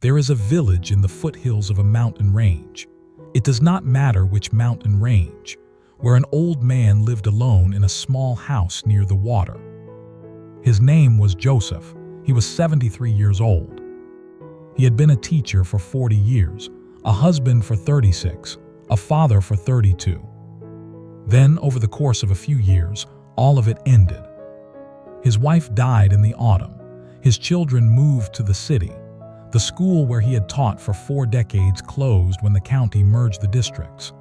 There is a village in the foothills of a mountain range. It does not matter which mountain range, where an old man lived alone in a small house near the water. His name was Joseph. He was 73 years old. He had been a teacher for 40 years, a husband for 36, a father for 32. Then, over the course of a few years, all of it ended. His wife died in the autumn. His children moved to the city. The school where he had taught for 4 decades closed when the county merged the districts.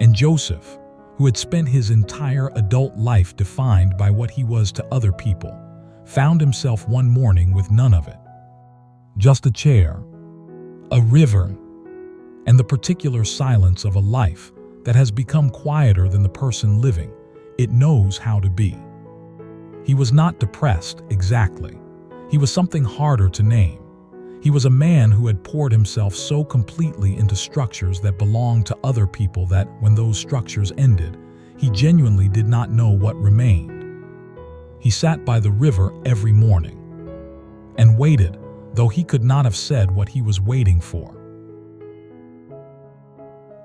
And Joseph, who had spent his entire adult life defined by what he was to other people, found himself one morning with none of it. Just a chair, a river, and the particular silence of a life that has become quieter than the person living it knows how to be. He was not depressed, exactly. He was something harder to name. He was a man who had poured himself so completely into structures that belonged to other people that, when those structures ended, he genuinely did not know what remained. He sat by the river every morning and waited, though he could not have said what he was waiting for.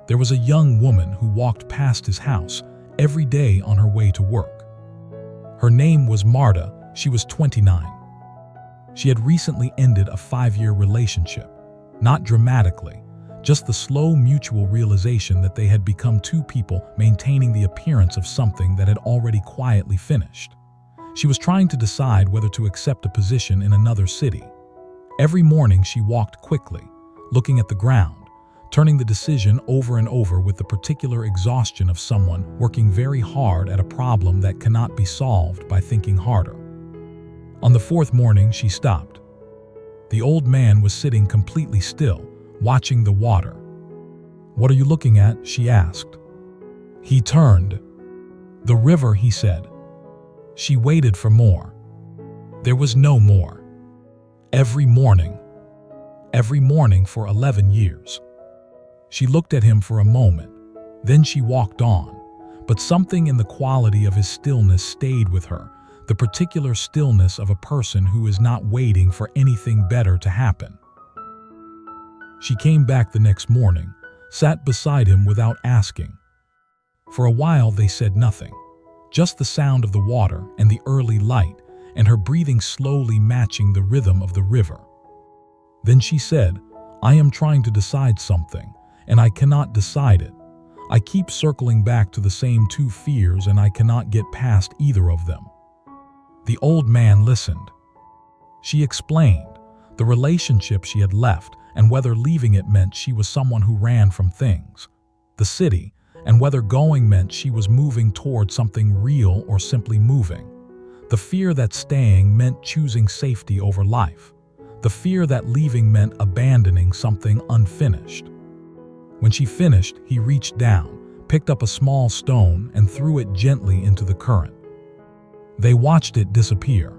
There was a young woman who walked past his house every day on her way to work. Her name was Marta. She was 29. She had recently ended a 5-year relationship, not dramatically, just the slow mutual realization that they had become two people maintaining the appearance of something that had already quietly finished. She was trying to decide whether to accept a position in another city. Every morning she walked quickly, looking at the ground, turning the decision over and over with the particular exhaustion of someone working very hard at a problem that cannot be solved by thinking harder. On the 4th morning, she stopped. The old man was sitting completely still, watching the water. "What are you looking at?" she asked. He turned. "The river," he said. She waited for more. There was no more. Every morning for 11 years. She looked at him for a moment. Then she walked on. But something in the quality of his stillness stayed with her, the particular stillness of a person who is not waiting for anything better to happen. She came back the next morning, sat beside him without asking. For a while they said nothing, just the sound of the water and the early light, and her breathing slowly matching the rhythm of the river. Then she said, "I am trying to decide something, and I cannot decide it. I keep circling back to the same 2 fears and I cannot get past either of them." The old man listened. She explained the relationship she had left and whether leaving it meant she was someone who ran from things, the city, and whether going meant she was moving toward something real or simply moving. The fear that staying meant choosing safety over life. The fear that leaving meant abandoning something unfinished. When she finished, he reached down, picked up a small stone, and threw it gently into the current. They watched it disappear.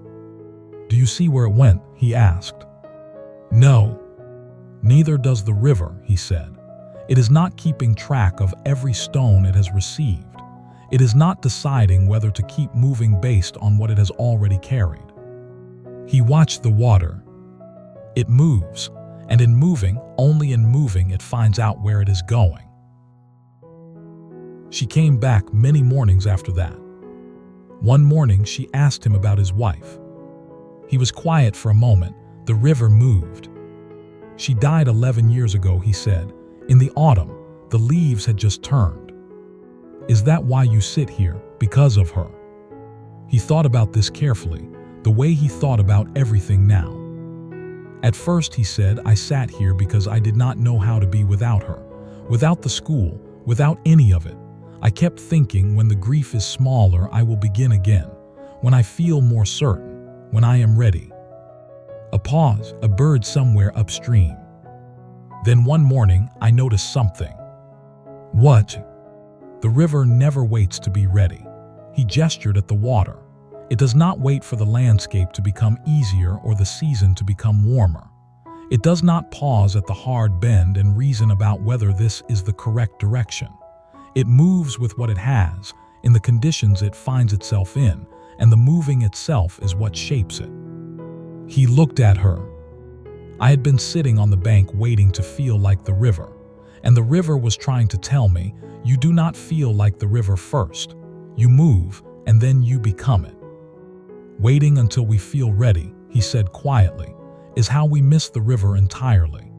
"Do you see where it went?" he asked. "No. Neither does the river," he said. "It is not keeping track of every stone it has received. It is not deciding whether to keep moving based on what it has already carried." He watched the water. It moves, and in moving, only in moving, it finds out where it is going. She came back many mornings after that. One morning, she asked him about his wife. He was quiet for a moment. The river moved. "She died 11 years ago," he said. "In the autumn, the leaves had just turned." "Is that why you sit here? Because of her?" He thought about this carefully, the way he thought about everything now. "At first," he said, "I sat here because I did not know how to be without her, without the school, without any of it. I kept thinking, when the grief is smaller, I will begin again, when I feel more certain, when I am ready." A pause, a bird somewhere upstream. "Then one morning, I noticed something." "What?" "The river never waits to be ready." He gestured at the water. "It does not wait for the landscape to become easier or the season to become warmer. It does not pause at the hard bend and reason about whether this is the correct direction. It moves with what it has, in the conditions it finds itself in, and the moving itself is what shapes it." He looked at her. I had been sitting on the bank waiting to feel like the river, and the river was trying to tell me, you do not feel like the river first. You move, and then you become it. Waiting until we feel ready, he said quietly, is how we miss the river entirely.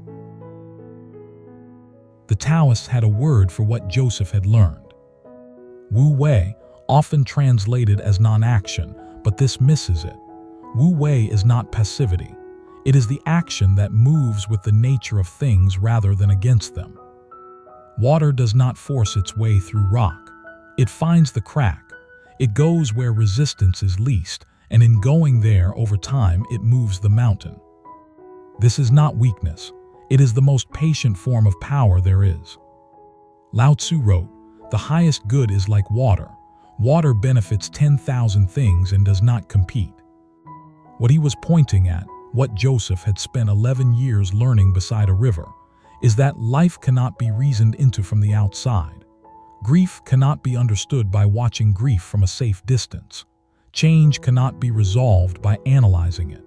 The Taoists had a word for what Joseph had learned. Wu Wei, often translated as non-action, but this misses it. Wu Wei is not passivity. It is the action that moves with the nature of things rather than against them. Water does not force its way through rock. It finds the crack. It goes where resistance is least, and in going there over time it moves the mountain. This is not weakness. It is the most patient form of power there is. Lao Tzu wrote, "The highest good is like water. Water benefits 10,000 things and does not compete." What he was pointing at, what Joseph had spent 11 years learning beside a river, is that life cannot be reasoned into from the outside. Grief cannot be understood by watching grief from a safe distance. Change cannot be resolved by analyzing it.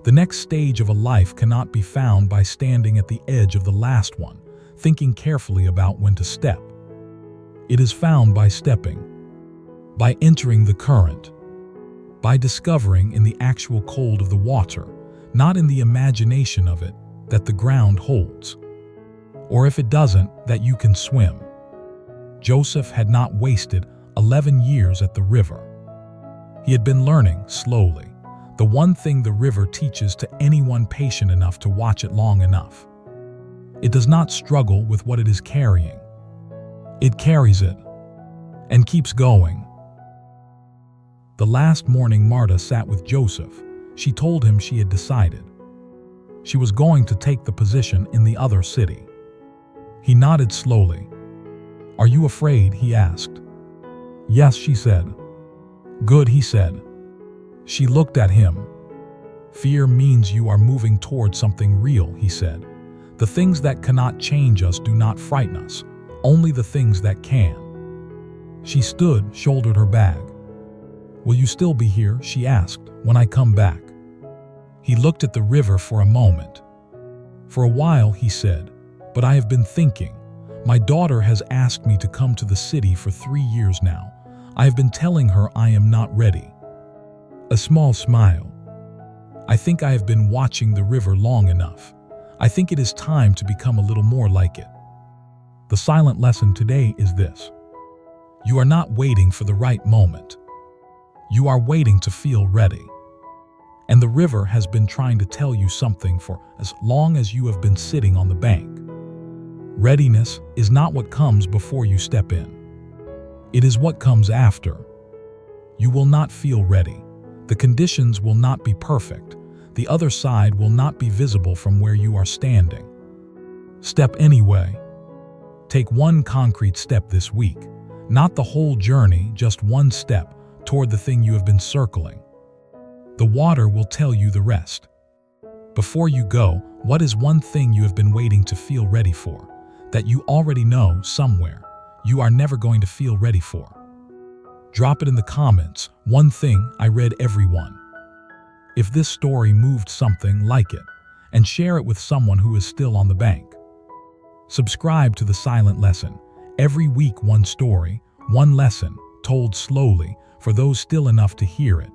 The next stage of a life cannot be found by standing at the edge of the last one, thinking carefully about when to step. It is found by stepping, by entering the current, by discovering in the actual cold of the water, not in the imagination of it, that the ground holds. Or if it doesn't, that you can swim. Joseph had not wasted 11 years at the river. He had been learning slowly, the one thing the river teaches to anyone patient enough to watch it long enough. It does not struggle with what it is carrying. It carries it and keeps going. The last morning Marta sat with Joseph, she told him she had decided. She was going to take the position in the other city. He nodded slowly. "Are you afraid?" he asked. "Yes," she said. "Good," he said. She looked at him. "Fear means you are moving towards something real," he said. "The things that cannot change us do not frighten us, only the things that can." She stood, shouldered her bag. "Will you still be here?" she asked, "when I come back?" He looked at the river for a moment. "For a while," he said, "but I have been thinking. My daughter has asked me to come to the city for 3 years now. I have been telling her I am not ready." A small smile. "I think I have been watching the river long enough. I think it is time to become a little more like it." The silent lesson today is this: you are not waiting for the right moment. You are waiting to feel ready. And the river has been trying to tell you something for as long as you have been sitting on the bank. Readiness is not what comes before you step in. It is what comes after. You will not feel ready. The conditions will not be perfect. The other side will not be visible from where you are standing. Step anyway. Take one concrete step this week. Not the whole journey, just one step toward the thing you have been circling. The water will tell you the rest. Before you go, what is one thing you have been waiting to feel ready for, that you already know somewhere you are never going to feel ready for? Drop it in the comments. One thing I read everyone. If this story moved something, like it, and share it with someone who is still on the bank. Subscribe to The Silent Lesson. Every week one story, one lesson, told slowly for those still enough to hear it.